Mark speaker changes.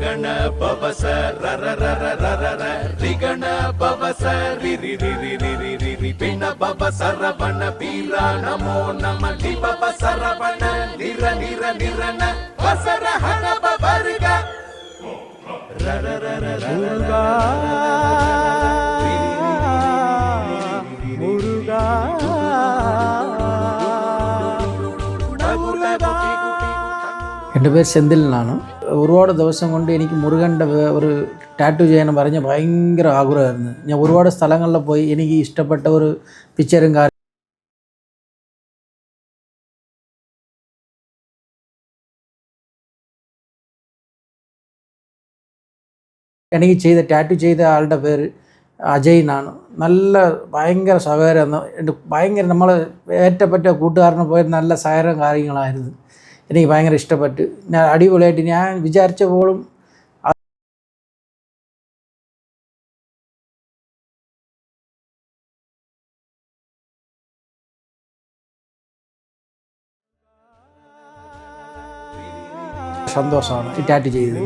Speaker 1: ರಗಣ ಪವಸ ರರ ರರ ರರ ರ ರಿಗಣ ಪವಸ ರಿ ರಿ ರಿ ರಿ ರಿ ರಿ ರಿ ರಿ ಪಿಣ ಪವ ಸರವಣ ಬೀರ ನಮೋ ನಮ ಲಿ ಪವ ಸರವಣ ನಿರ ನಿರ ನಿರನ ವಸರ ಹನ ಪವರ್ಗ ರರ ರರ ರರ മുരുകാ എൻ്റെ പേര് സെന്തിൽ എന്നാണ്. ഒരുപാട് ദിവസം കൊണ്ട് എനിക്ക് മുരുകൻ്റെ ഒരു ടാറ്റു ചെയ്യാൻ പറഞ്ഞ ഭയങ്കര ആഗ്രഹമായിരുന്നു. ഞാൻ ഒരുപാട് സ്ഥലങ്ങളിൽ പോയി എനിക്ക് ഇഷ്ടപ്പെട്ട ഒരു പിക്ചറും കാര്യം എനിക്ക് ടാറ്റു ചെയ്ത ആളുടെ പേര് അജയ് എന്നാണ്. നല്ല ഭയങ്കര സഹകരം, ഭയങ്കര നമ്മൾ ഏറ്റപ്പെട്ട കൂട്ടുകാരനെ പോയി നല്ല സഹകരം കാര്യങ്ങളായിരുന്നു. എനിക്ക് ഭയങ്കര ഇഷ്ടപ്പെട്ട് ഞാൻ അടിപൊളിയായിട്ട് ഞാൻ വിചാരിച്ച പോലും സന്തോഷമാണ് ഈ ടാറ്റു ചെയ്തത്.